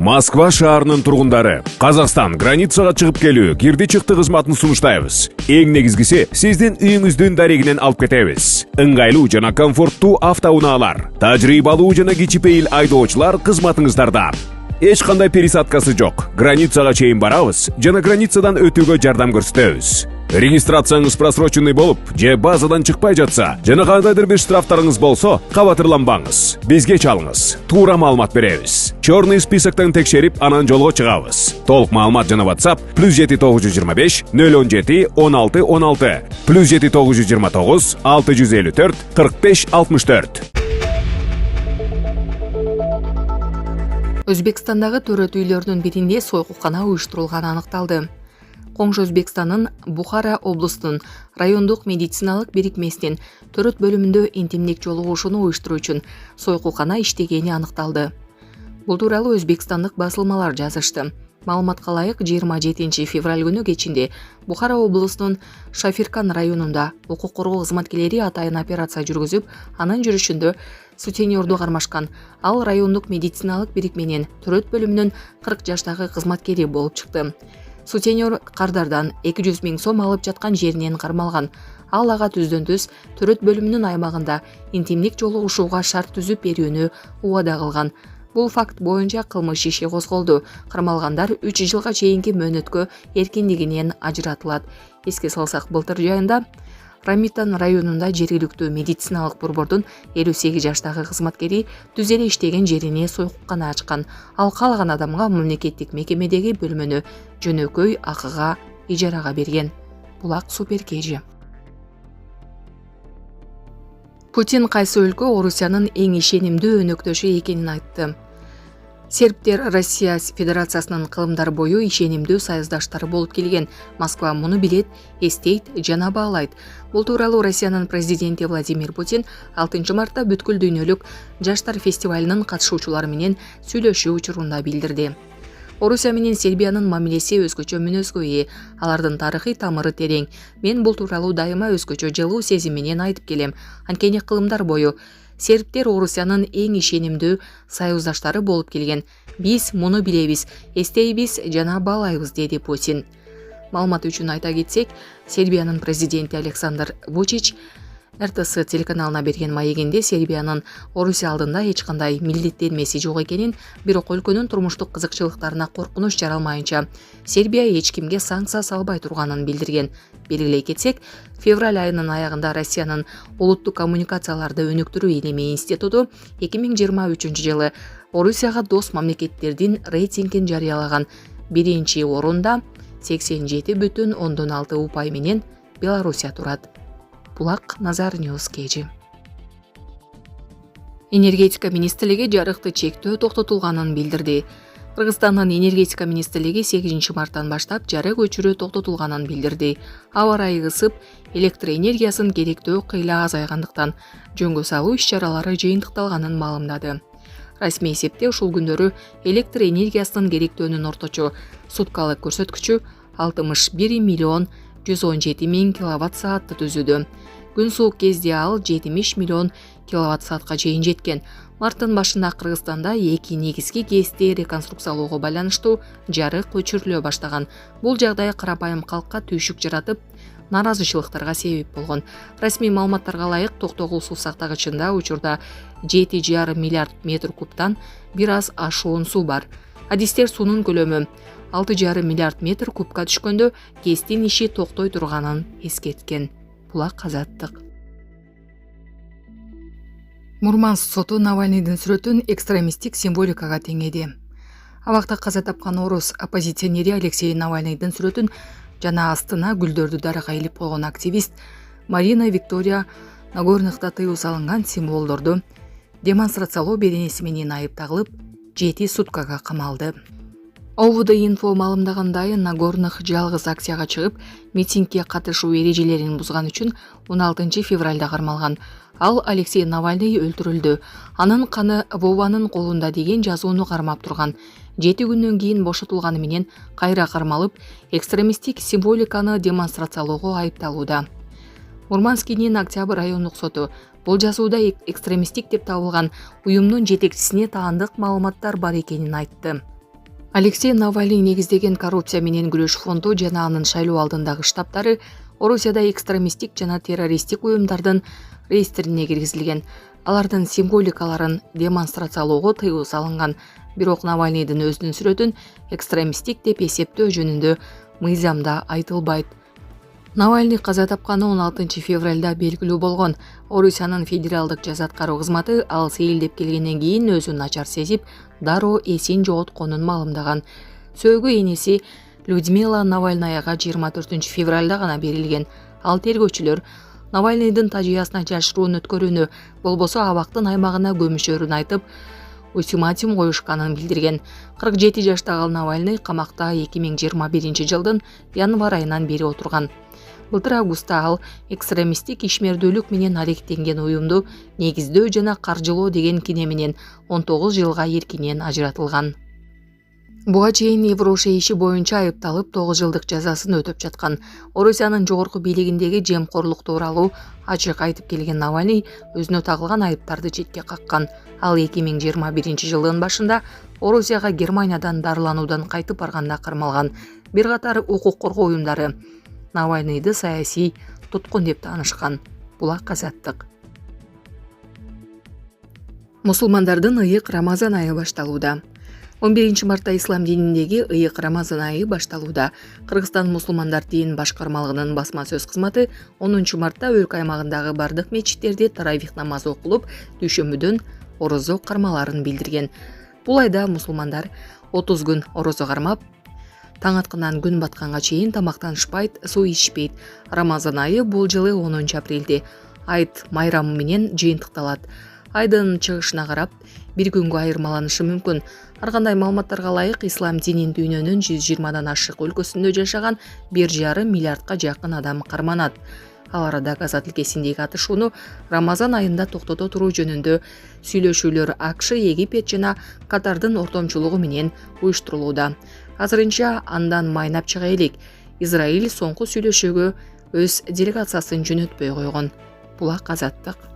Москва шаарынын тургундары Қазақстан границага чыгып келүү кирди чыкты кызматын сунуштайбыз. Эң негизгиси сиздин үйүңүздүн дарегинен алып кетебиз. Ыңгайлуу жана комфорттуу автоунаалар, тажрыйбалуу жана кичипейил айдоочулар кызматыңыздарда. Эч кандай пересадкасы жок. Границага чейин барабыз жана границадан өтүүгө жардам көрсөтөбүз. Регистрацияңыз просроченный болуп, же базадан чыкпай жатса, жана кандайдыр бир штрафтарыңыз болсо, кабатырланбаңыз. Бизге чалыңыз. Туура маалымат беребиз. Чорный списоктон текшерип, анан жолго чыгабыз. Толук маалымат жана WhatsApp +7 925 017 16 16 +7 929 654 45 64. Өзбекстандагы төрөт үйлөрдүн биринде сойкулкана уюштурулганы аныкталды. Коңшу Өзбекстандын Бухара облустунун райондук медициналык бирикмесинин төрөт бөлүмүндө интимдик жолугушууну уюштуруу үчүн сойкулкана иштегени аныкталды. Бул тууралуу өзбекстандык басылмалар жазышты. Маалыматка ылайык 27 февраль күнү кечинде Бухара облусунун Шафиркан районунда укук коргоо кызматкерлери атайын операция жүргүзүп, анын жүрүшүндө сутенерду кармашкан. Ал райондук медициналык бирикменин төрөт бөлүмүнүн 40 жаштагы кызматкери болуп чыкты. Сутенер кардардан 200 000 сом алып жаткан жеринен кармалган. Ал ага түздөн-түз төрөт бөлүмүнүн аймагында интимдик жолугушууга шарт түзүп берүүнү убада кылган. Бул факт боюнча кылмыш иши козголду. Кармалгандар 3 жылга чейинки мөөнөткө эркиндигинен ажыратылат. Эске салсак, былтыр жайында Рамитан районунда жергиликтүү медициналык борбордун 58 жаштагы кызматкери түз эле иштеген жерине сойкулкана ачкан. Ал каалаган адамга мамлекеттик мекемедеги бөлмөнү жөнөкөй акыга ижарага берген. Булак суперкежи. Путин кайсы өлкө Орусиянын эң ишенимдүү өнөктөшү экенин айтты. Сербтер Россия Федерациясынын кылымдар бою ишенимдүү союздаштары болуп келген. Москва муну билет, эстейт жана баалайт. Бул тууралуу Россиянын президенти Владимир Путин 6 мартта бүткүл дүйнөлүк жаштар фестивалынын катышуучулары менен сүйлөшүү учурунда билдирди. Орусия менен Сербиянын мамилеси өзгөчө мүнөзгө ээ. Алардын тарыхый тамыры терең. Мен бул тууралуу дайыма өзгөчө жылуу сезим менен айтып келем. Анткени кылымдар бою сербтер Орусиянын эң ишенимдүү союздаштары болуп келген. Биз муну билебиз, эстейбиз жана баалайбыз, деди Путин. Маалымат үчүн айта кетсек, Сербиянын президенти Александр Вучич РТС телеканалына берген маегинде Сербиянын Орусия алдында эч кандай милдеттенмеси жок экенин, бирок өлкөнүн турмуштук кызыкчылыктарына коркунуч жаралмайынча Сербия эч кимге санкция салбай турганын билдирген. Белгилей кетсек, февраль айынын аягында Россиянын улуттук коммуникацияларды өнүктүрүү илими институту 2023 жылы Орусияга дос мамлекеттердин рейтингин жарыялаган. Биринчи орунда 87,6 упай менен Белоруссия турат. Булак Назар Ньюс кежи. Энергетика министрлиги жарыкты чектөө токтотулганын билдирди. Кыргызстандын энергетика министрлиги 8 марттан баштап жарык өчүрүү токтотулганын билдирди. Аба ырайы ысып, электр энергиясын керектөө кыйла азайгандыктан жөнгө салуу иш-чаралары жыйынтыкталганын маалымдады. Расмий эсепте ушул күндөрү электр энергиясынын керектөөнүн орточо суткалык көрсөткүчү 61 миллион 117 000 киловатт-саатты түзүүдө. Күн суук кезде ал 70 миллион киловатт-саатка чейин жеткен. Марттын башында Кыргызстанда 2 негизги ГЭСти реконструкциялоого байланыштуу жарык өчүрүлө баштаган. Бул жагдай карапайым калкка түйшүк жаратып, наразычылыктарга себеп болгон. Расмий маалыматтарга ылайык, токтогул суу сактагычында учурда 7,5 миллиард метр кубтан бир аз ашуун суу бар. Адистер суунун көлөмү 6,5 миллиард метр кубка түшкөндө ГЭСтин иши токтой турганын эскерткен. Булак Азаттык. Мурманск соту Навальныйдын сүрөтүн экстремисттик символикага теңеди. Абакта каза тапкан орус оппозиционери Алексей Навальныйдын сүрөтүн жана астына гүлдөрдү дарага илип койгон активист Марина Виктория Нагорныйда тыюу салынган символдорду демонстрациялоо беренеси менен айып тагылып, 7 суткага камалды. ОВД-инфо маалымдагандай, Нагорных жалгыз акцияга чыгып, митингге катышуу эрежелерин бузган үчүн 16 февралда кармалган. Ал Алексей Навальный өлтүрүлдү. Анын каны Вованын колунда деген жазууну кармап турган. 7 күндөн кийин бошотулганы менен кайра кармалып, экстремисттик символиканы демонстрациялоого айыпталууда. Мурманскинин Октябрь райондук соту бул жазууда экстремисттик деп табылган уюмдун жетекчисине таандык маалыматтар бар экенин айтты. Алексей Навальный негиздеген коррупция менен күрөш фонду жана анын шайлоо алдындагы штабтары Орусияда экстремисттик жана террористтик уюмдардын реестрине киргизилген. Алардын символикаларын демонстрациялоого тыюу салынган. Бирок Навальныйдын өзүнүн сүрөтүн экстремисттик деп эсептөө жөнүндө мыйзамда айтылбайт. Навальный каза тапканы 16 февралда белгилүү болгон. Орусиянын федералдык жаза аткаруу кызматы ал сейилдеп келгенден кийин өзүн начар сезип, дароо эсин жоготконун маалымдаган. Сөөгү энеси Людмила Навальнаяга 24 февралда гана берилген. Ал тергөөчүлөр Навальныйдын тажыясына жашыруун өткөрүүнү, болбосо абактын аймагына көмүшөрүн айтып, ультиматум коюшканын билдирген. 47 жаштагы Навальный камакта 2021 жылдын январь айынан бери отурган. Былтыр августта ал экстремисттик ишмердүүлүк менен алектенген уюмду негиздөө жана каржылоо деген кине менен 19 жылга эркинен ажыратылган. Буга чейин Евроша иши боюнча айыпталып 9 жылдык жазасын өтөп жаткан. Орусиянын жогорку бийлигиндеги жемкорлук тууралуу ачык айтып келген Навальный өзүнө тагылган айыптарды четке каккан. Ал 2021 жылдын башында Орусияга Германиядан дарылануудан кайтып барганда кармалган. Бир катар укук коргоо уюмдары Навальныйды саясий туткун деп таанышкан. Булак Азаттык. Мусулмандардын ыйык Рамазан айы башталууда. 11 мартта ислам дининдеги ыйык Рамазан айы башталууда. Кыргызстан мусулмандар дин башкармалыгынын басма сөз кызматы 10 мартта өлкө аймагындагы бардык мечиттерде таравих намазы окулуп, дүйшөмбүдөн орозо кармаларын билдирген. Бул айда мусулмандар 30 күн орозо кармап, таң аткандан күн батканга чейин тамактанышпайт, суу ичпейт. Рамазан айы бул жылы 10 апрелде айт майрамы менен жыйынтыкталат. Айдын чыгышына карап, бир күнгө айырмаланышы мүмкүн. Ар кандай маалыматтарга ылайык, ислам динин дүйнөнүн 120дан ашык өлкөсүндө жашаган 1,5 миллиардка жакын адам карманат. Ал арада Газа тилкесиндеги атышууну Рамазан айында токтото туруу жөнүндө сүйлөшүүлөр АКШ, Египет жана Катардын ортомчулугу менен уюштурулууда. Азырынча андан майнап чыга элек. Израиль соңку сүйлөшүүгө өз делегациясын жөнөтпөй койгон. Булак Азаттык.